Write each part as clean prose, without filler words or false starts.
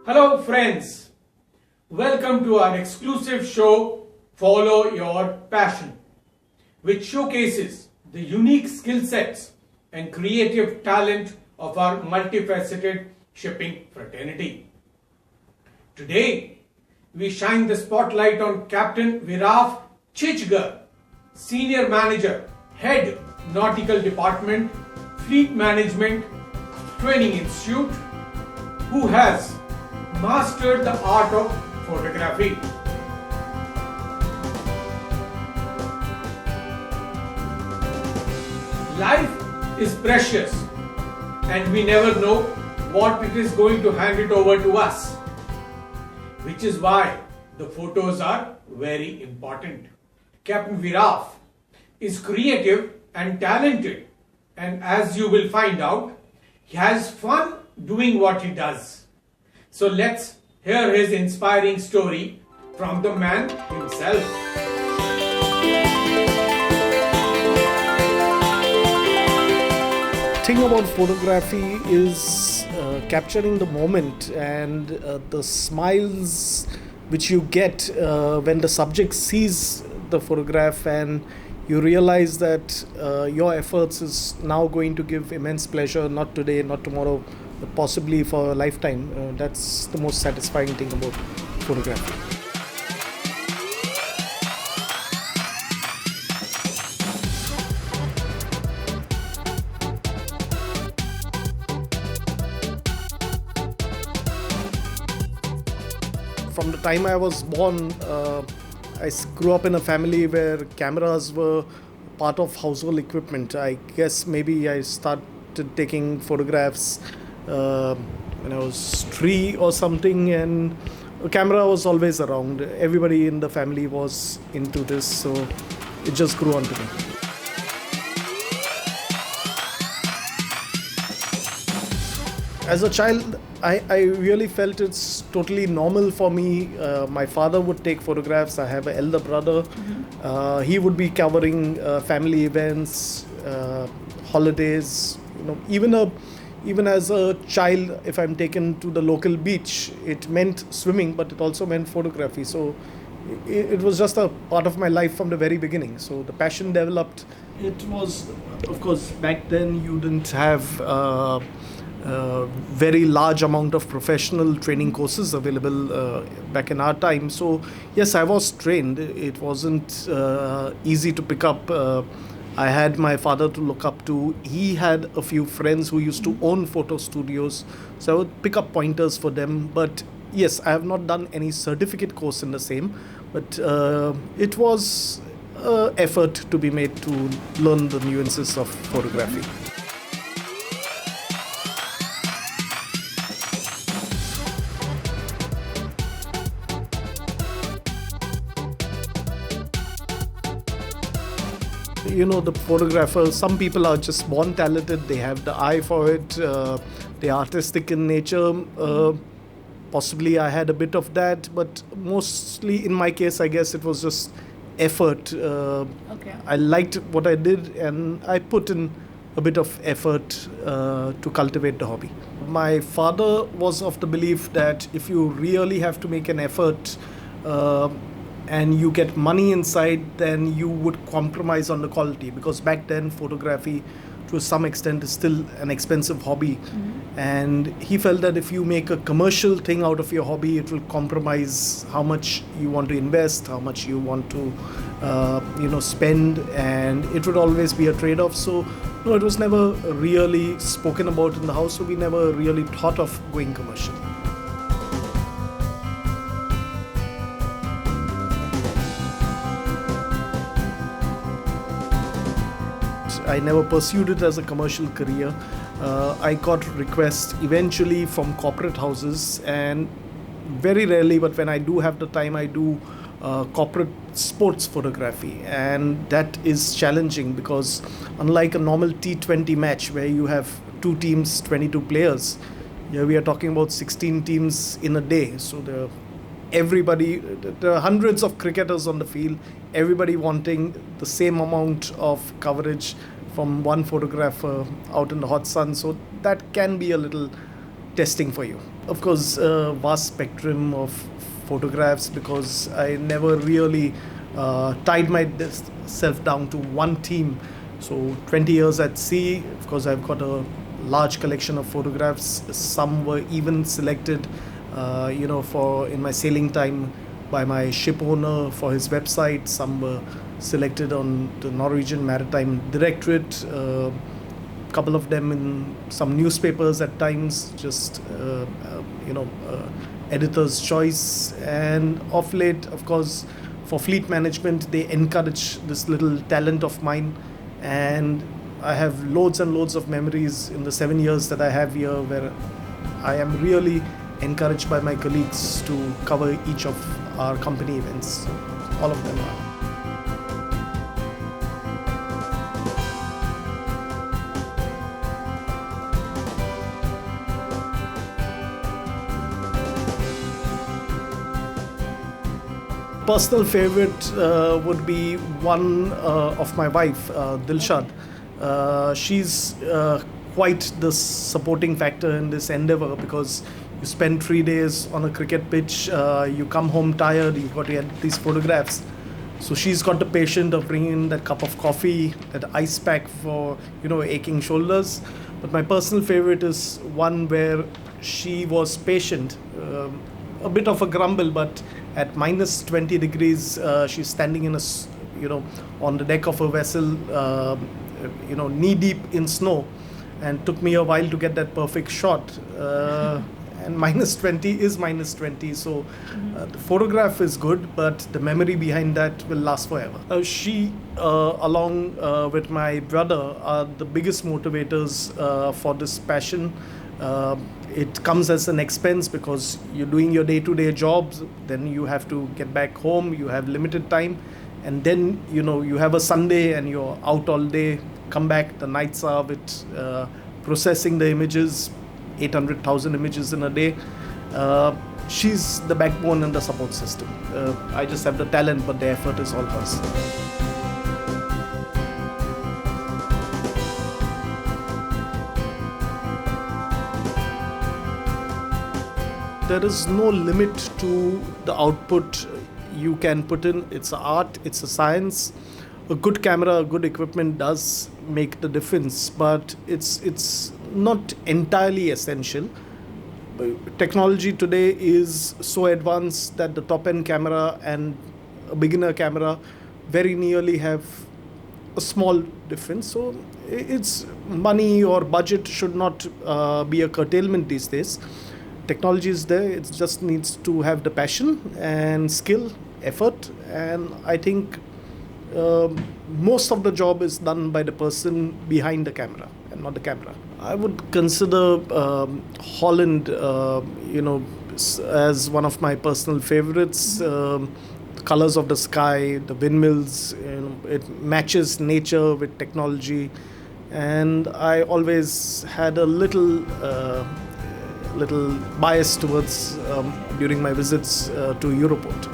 Hello friends, welcome to our exclusive show Follow Your Passion, which showcases the unique skill sets and creative talent of our multifaceted shipping fraternity. Today, we shine the spotlight on Captain Viraf, Senior Manager, Head Nautical Department, Fleet Management, Training Institute, who has mastered the art of photography. Life is precious and we never know what it is going to hand it over to us, which is why the photos are very important. Captain Viraf is creative and talented, and as you will find out, he has fun doing what he does. So let's hear his inspiring story from the man himself. The thing about photography is capturing the moment and the smiles which you get when the subject sees the photograph and you realize that your efforts is now going to give immense pleasure, not today, not tomorrow, but possibly for a lifetime. That's the most satisfying thing about photography. From the time I was born, I grew up in a family where cameras were part of household equipment. I guess maybe I started taking photographs when I was 3 or something, and a camera was always around. Everybody in the family was into this, so it just grew onto me. As a child, I really felt it's totally normal for me. My father would take photographs. I have an elder brother. He would be covering family events, holidays. Even as a child, if I'm taken to the local beach, it meant swimming, but it also meant photography. So it was just a part of my life from the very beginning. So the passion developed. It was, of course, back then you didn't have very large amount of professional training courses available back in our time. So yes, I was trained. It wasn't easy to pick up. I had my father to look up to. He had a few friends who used to own photo studios, so I would pick up pointers for them. But yes, I have not done any certificate course in the same, but it was effort to be made to learn the nuances of photography. The photographer, some people are just born talented, they have the eye for it, they're artistic in nature. Possibly I had a bit of that, but mostly in my case, I guess it was just effort. Okay. I liked what I did and I put in a bit of effort to cultivate the hobby. My father was of the belief that if you really have to make an effort and you get money inside, then you would compromise on the quality, because back then photography to some extent is still an expensive hobby. And he felt that if you make a commercial thing out of your hobby, it will compromise how much you want to invest, how much you want to spend, and it would always be a trade-off. So no, it was never really spoken about in the house, so we never really thought of going commercial. I never pursued it as a commercial career. I got requests eventually from corporate houses, and very rarely, but when I do have the time, I do corporate sports photography, and that is challenging because unlike a normal T20 match where you have 2 teams, 22 players, here we are talking about 16 teams in a day. So there are hundreds of cricketers on the field, everybody wanting the same amount of coverage from one photographer out in the hot sun. So that can be a little testing for you. Of course, vast spectrum of photographs, because I never really tied myself down to one theme. So 20 years at sea, of course, I've got a large collection of photographs. Some were even selected, for in my sailing time by my ship owner for his website. Some were selected on the Norwegian Maritime Directorate. Couple of them in some newspapers at times, just editor's choice. And of late, of course, for fleet management, they encourage this little talent of mine, and I have loads and loads of memories in the 7 years that I have here, where I am really encouraged by my colleagues to cover each of our company events. All of them are. Personal favorite would be one of my wife, Dilshad. She's quite the supporting factor in this endeavor, because you spend 3 days on a cricket pitch, you come home tired, you've got to get these photographs. So she's got the patience of bringing in that cup of coffee, that ice pack for aching shoulders. But my personal favorite is one where she was patient, a bit of a grumble, but at minus 20 degrees, she's standing in on the deck of a vessel, knee deep in snow, and took me a while to get that perfect shot. And minus 20 is minus 20, so the photograph is good, but the memory behind that will last forever. She, along with my brother, are the biggest motivators for this passion. It comes as an expense, because you're doing your day-to-day jobs, then you have to get back home, you have limited time, and then you have a Sunday and you're out all day, come back, the nights are with processing the images, 800,000 images in a day. She's the backbone and the support system. I just have the talent, but the effort is all hers. There is no limit to the output you can put in. It's an art, it's a science. A good camera, a good equipment does make the difference, but it's not entirely essential. Technology today is so advanced that the top-end camera and a beginner camera very nearly have a small difference. So it's money or budget should not be a curtailment these days. Technology is there, it just needs to have the passion and skill, effort, and I think most of the job is done by the person behind the camera and not the camera. I would consider Holland, as one of my personal favorites. The colors of the sky, the windmills, it matches nature with technology, and I always had a little bias towards during my visits to Europort.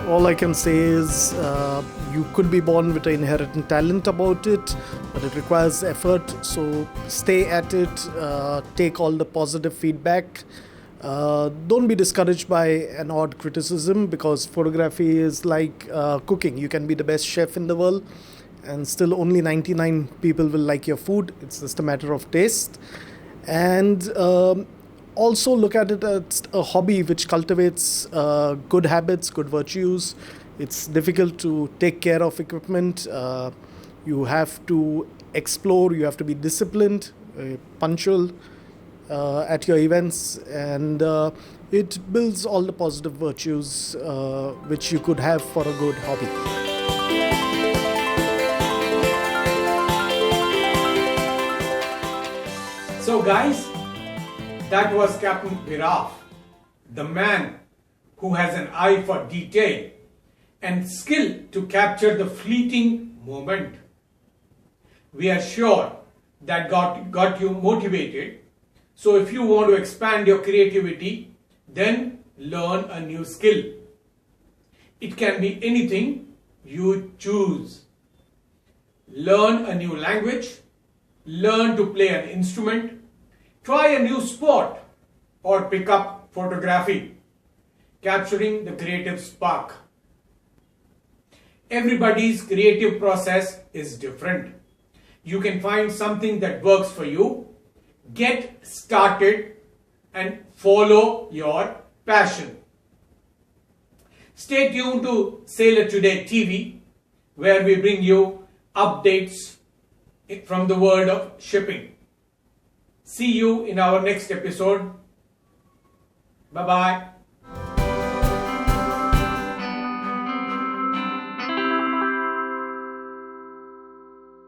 All I can say is you could be born with an inherent talent about it, but it requires effort. So stay at it, take all the positive feedback. Don't be discouraged by an odd criticism, because photography is like cooking. You can be the best chef in the world and still only 99 people will like your food. It's just a matter of taste. And also look at it as a hobby which cultivates good habits, good virtues. It's difficult to take care of equipment. You have to explore, you have to be disciplined, punctual at your events, and it builds all the positive virtues which you could have for a good hobby. So guys, that was Captain Viraf, the man who has an eye for detail and skill to capture the fleeting moment. We are sure that got you motivated. So if you want to expand your creativity, then learn a new skill. It can be anything you choose. Learn a new language, learn to play an instrument, try a new sport, or pick up photography, capturing the creative spark. Everybody's creative process is different. You can find something that works for you, get started, and follow your passion. Stay tuned to Sailor Today TV, where we bring you updates from the world of shipping. See you in our next episode. Bye-bye.